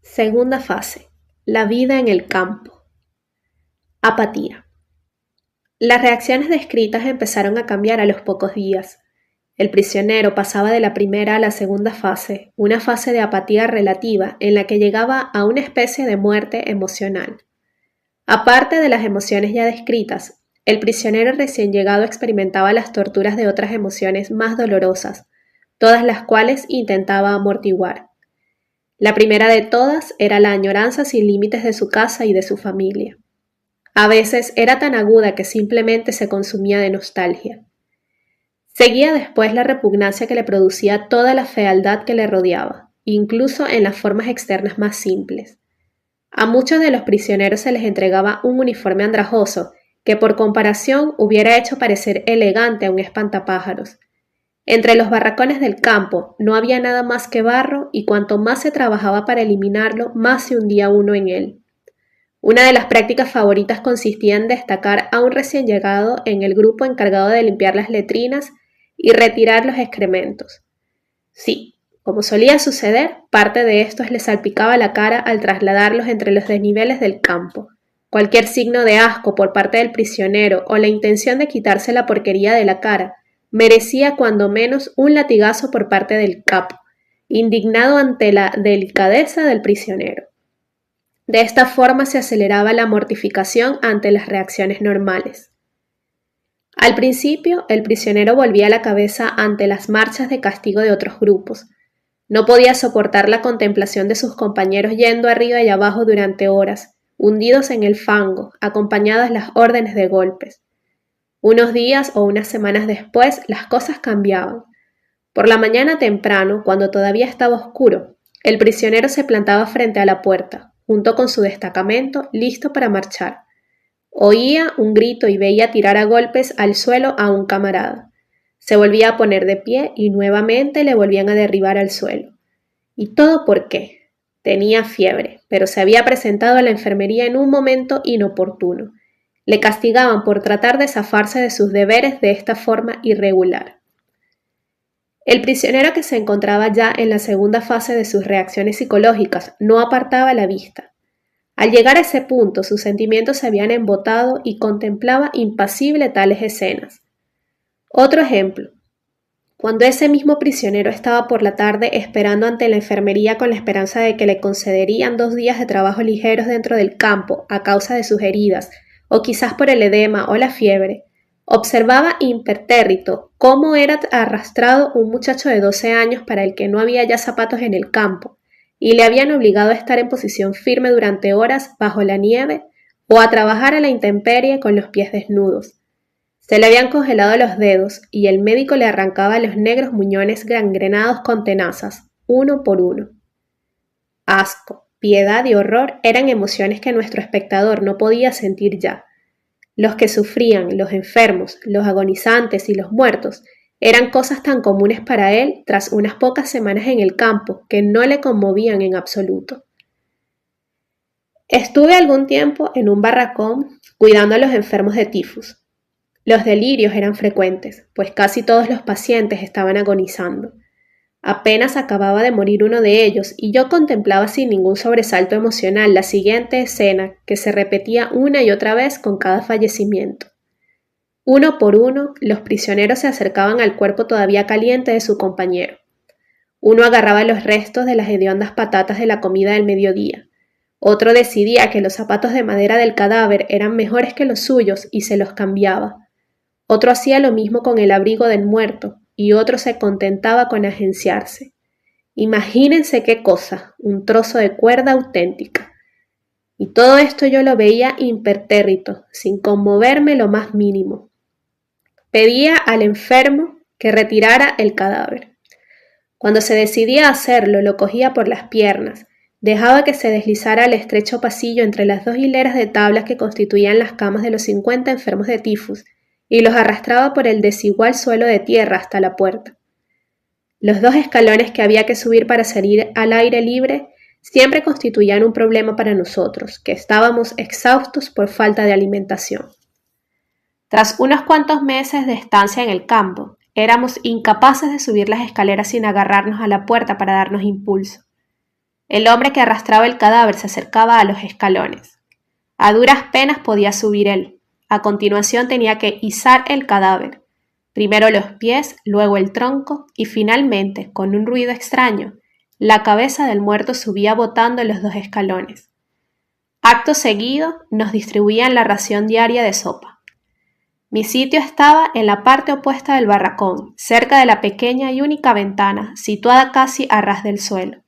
Segunda fase. La vida en el campo. Apatía. Las reacciones descritas empezaron a cambiar a los pocos días. El prisionero pasaba de la primera a la segunda fase, una fase de apatía relativa en la que llegaba a una especie de muerte emocional. Aparte de las emociones ya descritas, el prisionero recién llegado experimentaba las torturas de otras emociones más dolorosas, todas las cuales intentaba amortiguar. La primera de todas era la añoranza sin límites de su casa y de su familia. A veces era tan aguda que simplemente se consumía de nostalgia. Seguía después la repugnancia que le producía toda la fealdad que le rodeaba, incluso en las formas externas más simples. A muchos de los prisioneros se les entregaba un uniforme andrajoso que por comparación hubiera hecho parecer elegante a un espantapájaros. Entre los barracones del campo no había nada más que barro y cuanto más se trabajaba para eliminarlo, más se hundía uno en él. Una de las prácticas favoritas consistía en destacar a un recién llegado en el grupo encargado de limpiar las letrinas y retirar los excrementos. Sí, como solía suceder, parte de estos le salpicaba la cara al trasladarlos entre los desniveles del campo. Cualquier signo de asco por parte del prisionero o la intención de quitarse la porquería de la cara merecía cuando menos un latigazo por parte del capo, indignado ante la delicadeza del prisionero. De esta forma se aceleraba la mortificación ante las reacciones normales. Al principio, el prisionero volvía la cabeza ante las marchas de castigo de otros grupos. No podía soportar la contemplación de sus compañeros yendo arriba y abajo durante horas, hundidos en el fango, acompañadas las órdenes de golpes. Unos días o unas semanas después, las cosas cambiaban. Por la mañana temprano, cuando todavía estaba oscuro, el prisionero se plantaba frente a la puerta, junto con su destacamento, listo para marchar. Oía un grito y veía tirar a golpes al suelo a un camarada. Se volvía a poner de pie y nuevamente le volvían a derribar al suelo. ¿Y todo por qué? Tenía fiebre, pero se había presentado a la enfermería en un momento inoportuno. Le castigaban por tratar de zafarse de sus deberes de esta forma irregular. El prisionero, que se encontraba ya en la segunda fase de sus reacciones psicológicas, no apartaba la vista. Al llegar a ese punto, sus sentimientos se habían embotado y contemplaba impasible tales escenas. Otro ejemplo. Cuando ese mismo prisionero estaba por la tarde esperando ante la enfermería con la esperanza de que le concederían 2 días de trabajo ligeros dentro del campo a causa de sus heridas, o quizás por el edema o la fiebre, observaba impertérrito cómo era arrastrado un muchacho de 12 años para el que no había ya zapatos en el campo, y le habían obligado a estar en posición firme durante horas bajo la nieve o a trabajar a la intemperie con los pies desnudos. Se le habían congelado los dedos y el médico le arrancaba los negros muñones gangrenados con tenazas, uno por uno. Asco, piedad y horror eran emociones que nuestro espectador no podía sentir ya. Los que sufrían, los enfermos, los agonizantes y los muertos eran cosas tan comunes para él tras unas pocas semanas en el campo que no le conmovían en absoluto. Estuve algún tiempo en un barracón cuidando a los enfermos de tifus. Los delirios eran frecuentes, pues casi todos los pacientes estaban agonizando. Apenas acababa de morir uno de ellos y yo contemplaba sin ningún sobresalto emocional la siguiente escena que se repetía una y otra vez con cada fallecimiento. Uno por uno, los prisioneros se acercaban al cuerpo todavía caliente de su compañero. Uno agarraba los restos de las hediondas patatas de la comida del mediodía. Otro decidía que los zapatos de madera del cadáver eran mejores que los suyos y se los cambiaba. Otro hacía lo mismo con el abrigo del muerto y otro se contentaba con agenciarse. Imagínense qué cosa, un trozo de cuerda auténtica. Y todo esto yo lo veía impertérrito, sin conmoverme lo más mínimo. Pedía al enfermo que retirara el cadáver. Cuando se decidía a hacerlo, lo cogía por las piernas, dejaba que se deslizara al estrecho pasillo entre las 2 hileras de tablas que constituían las camas de los 50 enfermos de tifus, y los arrastraba por el desigual suelo de tierra hasta la puerta. Los 2 escalones que había que subir para salir al aire libre siempre constituían un problema para nosotros, que estábamos exhaustos por falta de alimentación. Tras unos cuantos meses de estancia en el campo, éramos incapaces de subir las escaleras sin agarrarnos a la puerta para darnos impulso. El hombre que arrastraba el cadáver se acercaba a los escalones. A duras penas podía subir él. A continuación tenía que izar el cadáver. Primero los pies, luego el tronco y finalmente, con un ruido extraño, la cabeza del muerto subía botando los 2 escalones. Acto seguido, nos distribuían la ración diaria de sopa. Mi sitio estaba en la parte opuesta del barracón, cerca de la pequeña y única ventana, situada casi a ras del suelo.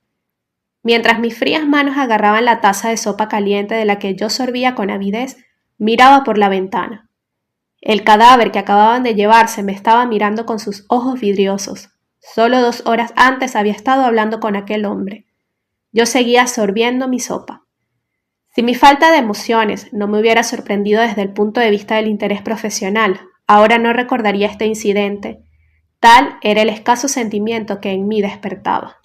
Mientras mis frías manos agarraban la taza de sopa caliente de la que yo sorbía con avidez, miraba por la ventana. El cadáver que acababan de llevarse me estaba mirando con sus ojos vidriosos. Solo 2 horas antes había estado hablando con aquel hombre. Yo seguía sorbiendo mi sopa. Si mi falta de emociones no me hubiera sorprendido desde el punto de vista del interés profesional, ahora no recordaría este incidente. Tal era el escaso sentimiento que en mí despertaba.